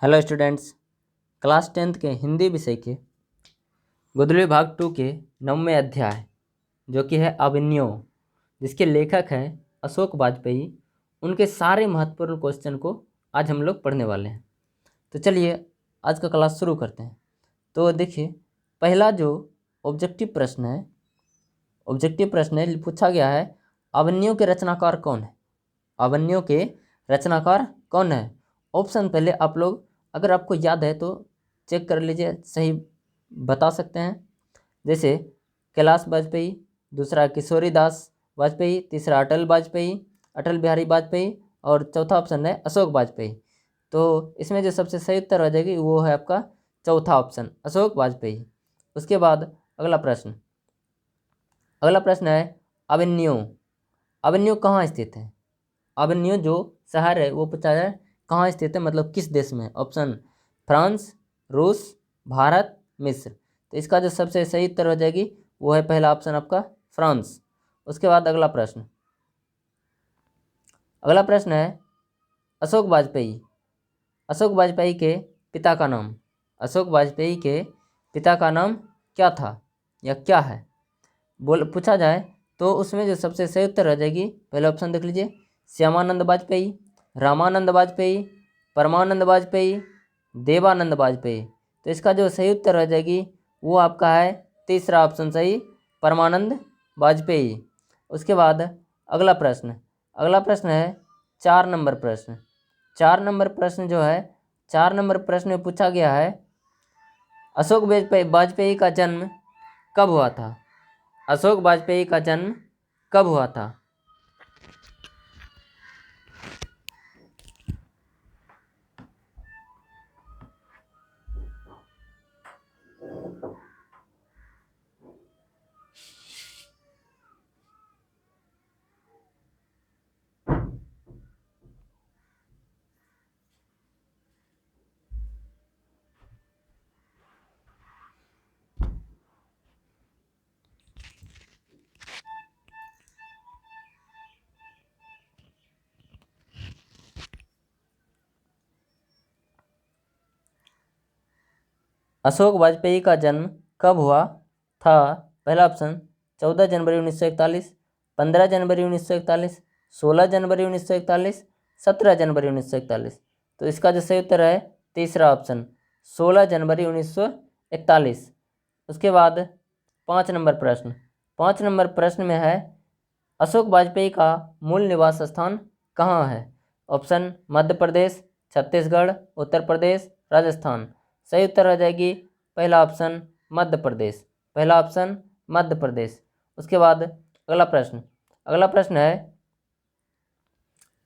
Hello students, class 10th के हिंदी विषय के गोदली भाग 2 के 9वें अध्याय जो कि है अभिनयों, जिसके लेखक हैं अशोक वाजपेयी। उनके सारे महत्वपूर्ण क्वेश्चन को आज हम लोग पढ़ने वाले हैं। तो चलिए आज का क्लास शुरू करते हैं। तो देखिए, पहला जो ऑब्जेक्टिव प्रश्न है पूछा गया है, अभिनयों के रचनाकार कौन है? अभिनयों के रचनाकार कौन है? ऑप्शन पहले आप लोग, अगर आपको याद है तो चेक कर लीजिए, सही बता सकते हैं। जैसे कैलाश वाजपेयी, दूसरा किशोरीदास वाजपेयी, तीसरा अटल बिहारी वाजपेयी और चौथा ऑप्शन है अशोक वाजपेयी। तो इसमें जो सबसे सही उत्तर हो जाएगी वो है आपका चौथा ऑप्शन, अशोक वाजपेयी। उसके बाद अगला प्रश्न है अभिनयो कहाँ स्थित है? अभिनयो जो शहर है वो पूछा जाए कहाँ स्थित है, मतलब किस देश में। ऑप्शन फ्रांस, रूस, भारत, मिस्र। तो इसका जो सबसे सही उत्तर हो जाएगी वो है पहला ऑप्शन आपका फ्रांस। उसके बाद अगला प्रश्न है अशोक वाजपेयी के पिता का नाम। अशोक वाजपेयी के पिता का नाम क्या था या क्या है पूछा जाए तो उसमें जो सबसे सही उत्तर हो जाएगी, पहला ऑप्शन देख लीजिए, श्यामानंद वाजपेयी, रामानंद वाजपेयी, परमानंद वाजपेयी, देवानंद वाजपेयी। तो इसका जो सही उत्तर हो जाएगी वो आपका है तीसरा ऑप्शन सही, परमानंद वाजपेयी। उसके बाद अगला प्रश्न है 4 नंबर प्रश्न। 4 नंबर प्रश्न जो है, 4 नंबर प्रश्न में पूछा गया है अशोक वाजपेयी का जन्म कब हुआ था? अशोक वाजपेयी का जन्म कब हुआ था? अशोक वाजपेयी का जन्म कब हुआ था? पहला ऑप्शन 14 जनवरी 1941, 15 जनवरी 1941, 16 जनवरी 1941, 17 जनवरी 1941। तो इसका जो सही उत्तर है तीसरा ऑप्शन 16 जनवरी 1941। उसके बाद 5 नंबर प्रश्न में है अशोक वाजपेयी का मूल निवास स्थान कहाँ है? ऑप्शन मध्य प्रदेश, छत्तीसगढ़, उत्तर प्रदेश, राजस्थान। सही उत्तर हो जाएगी पहला ऑप्शन मध्य प्रदेश। उसके बाद अगला प्रश्न है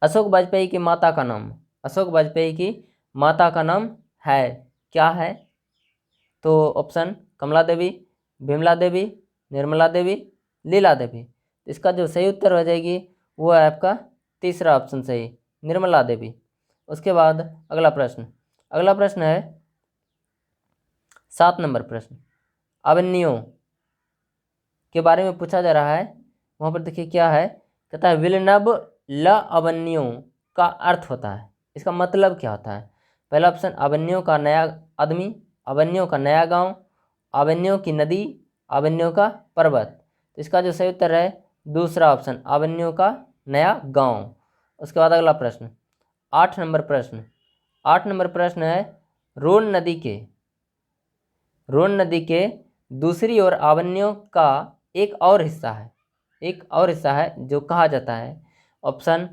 अशोक वाजपेयी की माता का नाम। अशोक वाजपेयी की माता का नाम है क्या है? तो ऑप्शन कमला देवी, विमला देवी, निर्मला देवी, लीला देवी। इसका जो सही उत्तर हो जाएगी वो है आपका तीसरा ऑप्शन सही, निर्मला देवी। उसके बाद अगला प्रश्न है 7 नंबर प्रश्न, अभिनयों के बारे में पूछा जा रहा है। वहाँ पर देखिए क्या है, कहता है विलनब ल अभिनयों का अर्थ होता है, इसका मतलब क्या होता है? पहला ऑप्शन अभिनयों का नया आदमी, अभिनयों का नया गांव, अभिनयों की नदी, अभिनयों का पर्वत। तो इसका जो सही उत्तर है दूसरा ऑप्शन, अभिनयों का नया गांव। उसके बाद अगला प्रश्न 8 नंबर प्रश्न है रोन नदी के दूसरी ओर अभिनयों का एक और हिस्सा है जो कहा जाता है। ऑप्शन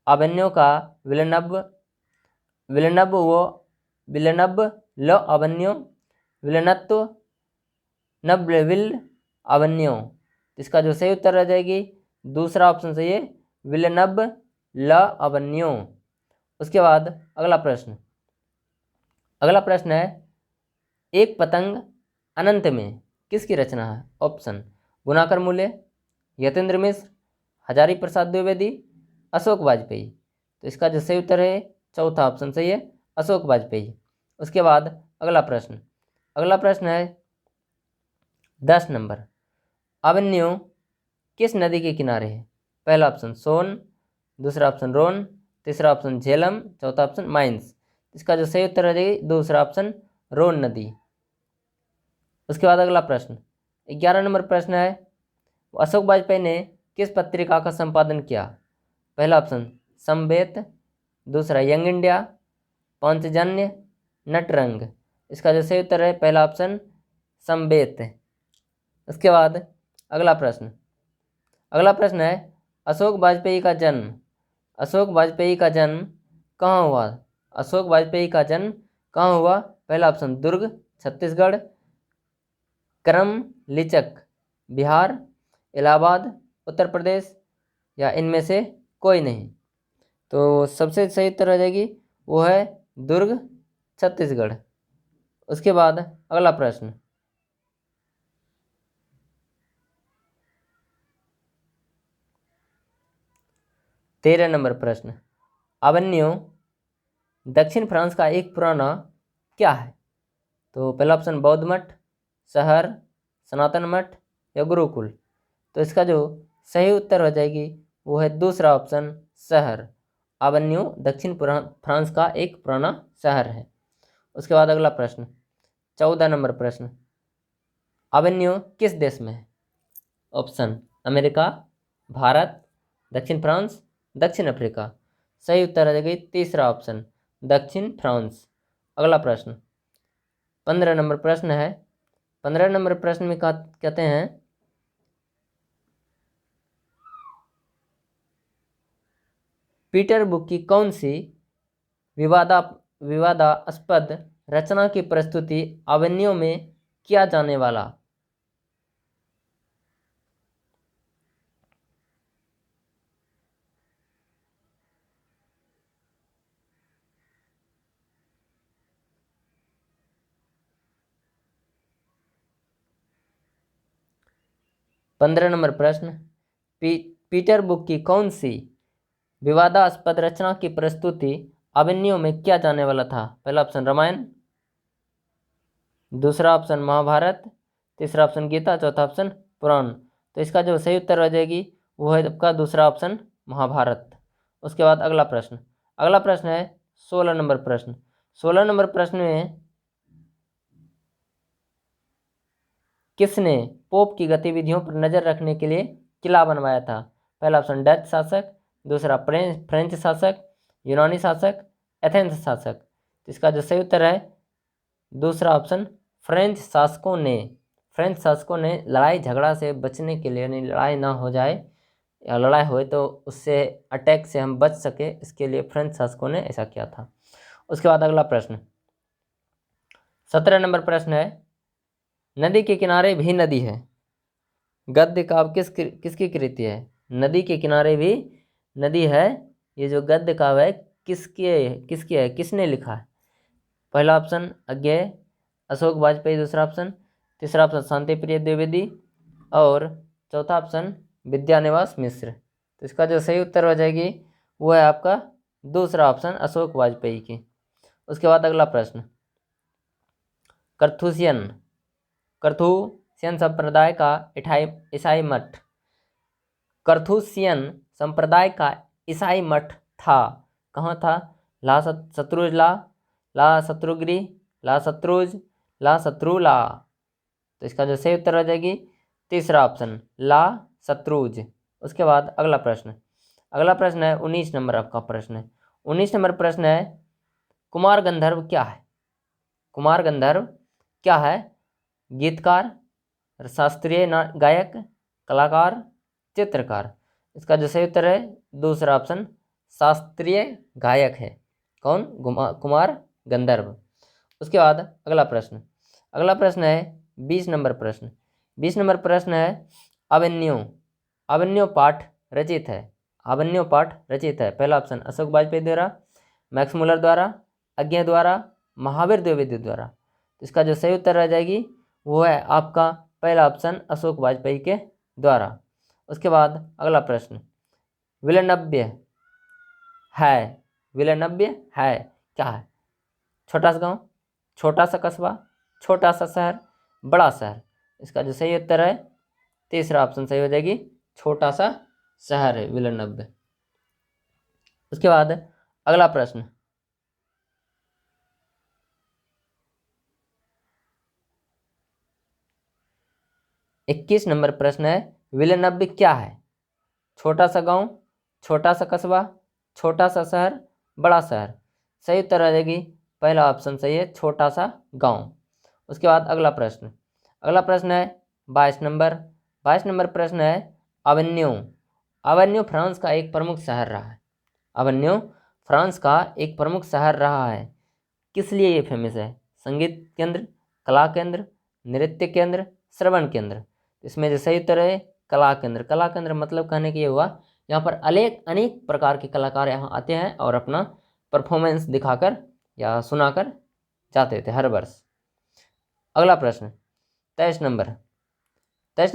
अभिनयों का विलनब ल अभिनयों, विलनत्व, नब्लविल अभिनयों। इसका जो सही उत्तर रह जाएगी दूसरा ऑप्शन सही है, विलनब ल अभिनयों। उसके बाद अगला प्रश्न है एक पतंग अनंत में किसकी रचना है? ऑप्शन गुणाकर मूल्य, यतेंद्र मिश्र, हजारी प्रसाद द्विवेदी, अशोक वाजपेयी। तो इसका जो सही उत्तर है चौथा ऑप्शन सही है, अशोक वाजपेयी। उसके बाद अगला प्रश्न है 10 नंबर, अभिनयों किस नदी के किनारे है? पहला ऑप्शन सोन, दूसरा ऑप्शन रोन, तीसरा ऑप्शन झेलम, चौथा ऑप्शन माइंस। इसका जो सही उत्तर हो जाएगी दूसरा ऑप्शन रोन नदी। उसके बाद अगला प्रश्न 11 नंबर प्रश्न है, अशोक वाजपेयी ने किस पत्रिका का संपादन किया? पहला ऑप्शन समवेत, दूसरा यंग इंडिया, पांचजन्य, नटरंग। इसका जो सही उत्तर है पहला ऑप्शन समवेत। उसके बाद अगला प्रश्न है, अशोक वाजपेयी का जन्म कहाँ हुआ? अशोक वाजपेयी का जन्म कहाँ हुआ? पहला ऑप्शन दुर्ग छत्तीसगढ़, क्रमलिचक बिहार, इलाहाबाद उत्तर प्रदेश, या इनमें से कोई नहीं। तो सबसे सही उत्तर हो जाएगी वो है दुर्ग छत्तीसगढ़। उसके बाद अगला प्रश्न 13 नंबर प्रश्न, अवन्यो दक्षिण फ्रांस का एक पुराना क्या है? तो पहला ऑप्शन बौद्ध मठ, शहर, सनातन मठ या गुरुकुल। तो इसका जो सही उत्तर हो जाएगी वो है दूसरा ऑप्शन शहर। अवन्यो दक्षिण फ्रांस का एक पुराना शहर है। उसके बाद अगला प्रश्न 14 नंबर प्रश्न, अवन्यो किस देश में है? ऑप्शन अमेरिका, भारत, दक्षिण फ्रांस, दक्षिण अफ्रीका। सही उत्तर हो जाएगी तीसरा ऑप्शन दक्षिण फ्रांस। अगला प्रश्न 15 नंबर प्रश्न है। 15 नंबर प्रश्न में कहते हैं, पीटर बुक की कौन सी विवादास्पद रचना की प्रस्तुति अवन्यो में किया जाने वाला? 15 नंबर प्रश्न, पीटर बुक की कौन सी विवादास्पद रचना की प्रस्तुति अवन्यो में किया जाने वाला था? पहला ऑप्शन रामायण, दूसरा ऑप्शन महाभारत, तीसरा ऑप्शन गीता, चौथा ऑप्शन पुराण। तो इसका जो सही उत्तर हो जाएगी वो है आपका दूसरा ऑप्शन महाभारत। उसके बाद अगला प्रश्न है 16 नंबर प्रश्न। 16 नंबर प्रश्न में किसने पोप की गतिविधियों पर नजर रखने के लिए किला बनवाया था? पहला ऑप्शन डच शासक, दूसरा फ्रेंच शासक, यूनानी शासक, एथेंस शासक। तो इसका जो सही उत्तर है दूसरा ऑप्शन फ्रेंच शासकों ने लड़ाई झगड़ा से बचने के लिए, यानी लड़ाई ना हो जाए या लड़ाई होए तो उससे अटैक से हम बच सके, इसके लिए फ्रेंच शासकों ने ऐसा किया था। उसके बाद अगला प्रश्न 17 नंबर प्रश्न है, नदी के किनारे भी नदी है, गद्य काव्य किसकी कृति है? नदी के किनारे भी नदी है, ये जो गद्य काव्य है किसकी है, किसने लिखा है? पहला ऑप्शन अज्ञेय अशोक वाजपेयी, दूसरा ऑप्शन, तीसरा ऑप्शन शांति प्रिय द्विवेदी, और चौथा ऑप्शन विद्यानिवास मिश्र। तो इसका जो सही उत्तर हो जाएगी वो है आपका दूसरा ऑप्शन अशोक वाजपेयी की। उसके बाद अगला प्रश्न, कर्थूसियन संप्रदाय का ईसाई मठ कर्थूसियन संप्रदाय का ईसाई मठ था, कहाँ था? ला शत्रुजला, ला शत्रुगिरी, ला शत्रुज, ला शत्रुला। तो इसका जो सही उत्तर हो जाएगी तीसरा ऑप्शन ला शत्रुज। उसके बाद अगला प्रश्न है 19 नंबर आपका प्रश्न है। 19 नंबर प्रश्न है, कुमार गंधर्व क्या है? कुमार गंधर्व क्या है? गीतकार, शास्त्रीय गायक, कलाकार, चित्रकार। इसका जो सही उत्तर है दूसरा ऑप्शन शास्त्रीय गायक है। कौन? कुमार गंधर्व। उसके बाद अगला प्रश्न है 20 नंबर प्रश्न। 20 नंबर प्रश्न है, अवन्यो पाठ रचित है। पहला ऑप्शन अशोक वाजपेयी द्वारा, मैक्स मुलर द्वारा, अज्ञेय द्वारा, महावीर द्विवेदी द्वारा। इसका जो सही उत्तर रह जाएगी वो है आपका पहला ऑप्शन अशोक वाजपेयी के द्वारा। उसके बाद अगला प्रश्न, विलनब्य है क्या है? छोटा सा गांव, छोटा सा कस्बा, छोटा सा शहर, बड़ा शहर। इसका जो सही उत्तर है तीसरा ऑप्शन सही हो जाएगी, छोटा सा शहर है विलनब्य। उसके बाद अगला प्रश्न 21 नंबर प्रश्न है, विलेनब क्या है? छोटा सा गांव, छोटा सा कस्बा, छोटा सा शहर, बड़ा शहर। सही उत्तर आ जाएगी पहला ऑप्शन सही है, छोटा सा गांव। उसके बाद अगला प्रश्न है 22 नंबर प्रश्न है, अवन्यो। अवन्यो फ्रांस का एक प्रमुख शहर रहा है। अवन्यो फ्रांस का एक प्रमुख शहर रहा है। किस लिए ये फेमस है? संगीत केंद्र, कला केंद्र, नृत्य केंद्र, श्रवण केंद्र। इसमें जो सही उत्तर है कला केंद्र। कला केंद्र मतलब कहने के ये हुआ, यहाँ पर अनेक प्रकार के कलाकार यहाँ आते हैं और अपना परफॉर्मेंस दिखाकर या सुनाकर जाते थे हर वर्ष। अगला प्रश्न 23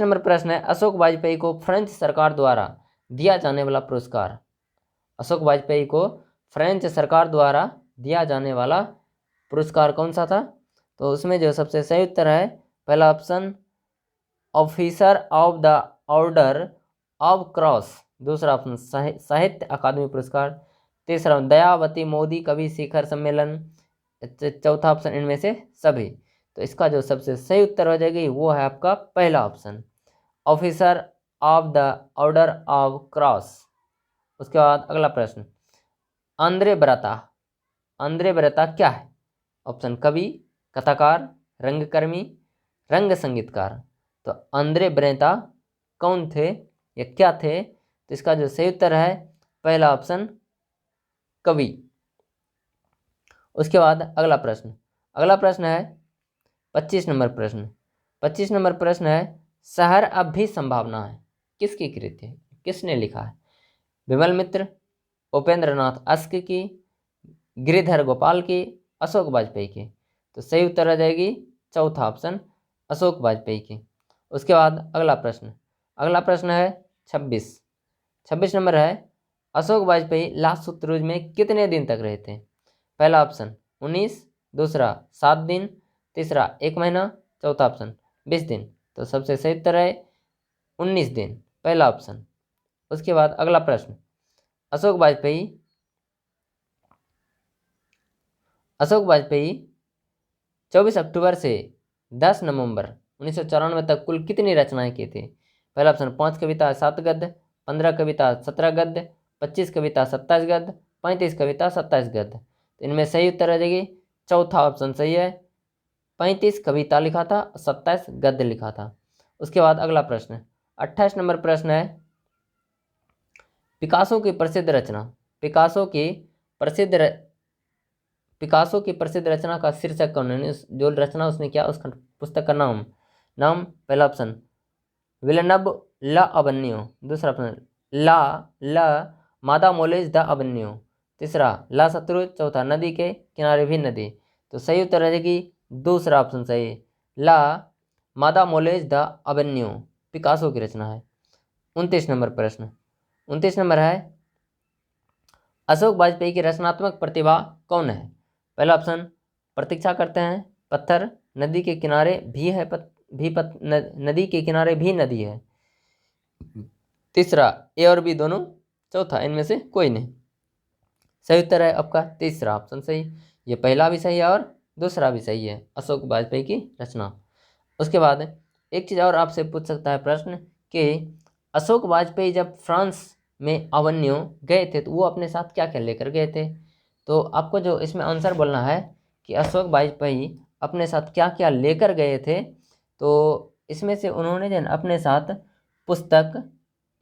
नंबर प्रश्न है, अशोक वाजपेयी को फ्रेंच सरकार द्वारा दिया जाने वाला पुरस्कार। अशोक वाजपेयी को फ्रेंच सरकार द्वारा दिया जाने वाला पुरस्कार कौन सा था? तो उसमें जो सबसे सही उत्तर है पहला option officer of the order of cross, दूसरा ऑप्शन साहित्य अकादमी पुरस्कार, तीसरा दयावती मोदी कवि शिखर सम्मेलन, चौथा ऑप्शन इनमें से सभी। तो इसका जो सबसे सही उत्तर हो जाएगी वो है आपका पहला option officer of the order of cross. उसके बाद अगला प्रश्न, आंद्रे बर्ता क्या है? ऑप्शन कवि, कथाकार, रंगकर्मी, रंग संगीतकार। तो आंद्रे बर्ता कौन थे या क्या थे? तो इसका जो सही उत्तर है पहला ऑप्शन कवि। उसके बाद अगला प्रश्न है 25 नंबर प्रश्न है, शहर अब भी संभावना है किसकी कृति है? किसने लिखा है? विमल मित्र, उपेंद्र नाथ अश्क की, गिरिधर गोपाल की, अशोक वाजपेयी की। तो सही उत्तर आ जाएगी चौथा ऑप्शन अशोक वाजपेयी की। उसके बाद अगला प्रश्न है 26 नंबर है, अशोक वाजपेयी लास्ट रूज में कितने दिन तक रहे थे? पहला ऑप्शन 19, दूसरा 7 दिन, तीसरा 1 महीना, चौथा ऑप्शन 20 दिन। तो सबसे सही उत्तर है 19 दिन, पहला ऑप्शन। उसके बाद अगला प्रश्न, अशोक वाजपेयी 24 अक्टूबर से 10 नवंबर 1994 तक कुल कितनी रचनाएं की थी? पहला ऑप्शन 5 कविता 7 गद्य, 15 कविता 17 गद्य, 25 कविता 27 गद्य, 35 कविता 27 गद्य। तो इनमें सही उत्तर आ जाएगी चौथा ऑप्शन सही है, 35 कविता लिखा था, 27 गद्य लिखा था। उसके बाद अगला प्रश्न 28 नंबर प्रश्न है, पिकासो की प्रसिद्ध रचना का शीर्षक कौन है? जो रचना उसने किया उसका पुस्तक का नाम पहला ऑप्शन विलेनब ला अवन्यो, दूसरा ऑप्शन ला मादा मोलेज द अवन्यो, तीसरा ला शत्रुज, चौथा नदी के किनारे भी नदी। तो सही उत्तर आ जाएगी दूसरा ऑप्शन सही, ला मादा मोलेज द अवन्यो पिकासो की रचना है। 29 नंबर है, अशोक वाजपेयी की रचनात्मक प्रतिभा कौन है? पहला ऑप्शन प्रतीक्षा करते हैं पत्थर, नदी के किनारे भी है नदी के किनारे भी नदी है, तीसरा ए और बी दोनों, चौथा इनमें से कोई नहीं। सही उत्तर है आपका तीसरा ऑप्शन सही। ये पहला भी सही है और दूसरा भी सही है, अशोक वाजपेयी की रचना। उसके बाद एक चीज़ और आपसे पूछ सकता है प्रश्न कि अशोक वाजपेयी जब फ्रांस में अवन्यो गए थे तो वो अपने साथ क्या क्या लेकर गए थे? तो आपको जो इसमें आंसर बोलना है कि अशोक वाजपेयी अपने साथ क्या क्या लेकर गए थे। तो इसमें से उन्होंने जो अपने साथ पुस्तक,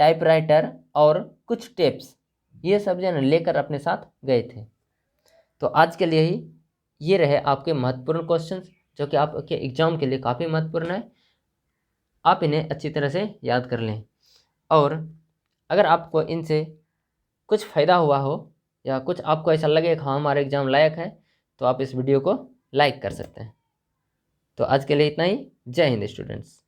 टाइपराइटर और कुछ टेप्स, ये सब जो लेकर अपने साथ गए थे। तो आज के लिए ही ये रहे आपके महत्वपूर्ण क्वेश्चंस जो कि आपके एग्जाम के लिए काफ़ी महत्वपूर्ण है। आप इन्हें अच्छी तरह से याद कर लें और अगर आपको इनसे कुछ फ़ायदा हुआ हो या कुछ आपको ऐसा लगे कि हाँ हमारा एग्ज़ाम लायक है तो आप इस वीडियो को लाइक कर सकते हैं। तो आज के लिए इतना ही। जय हिंद स्टूडेंट्स।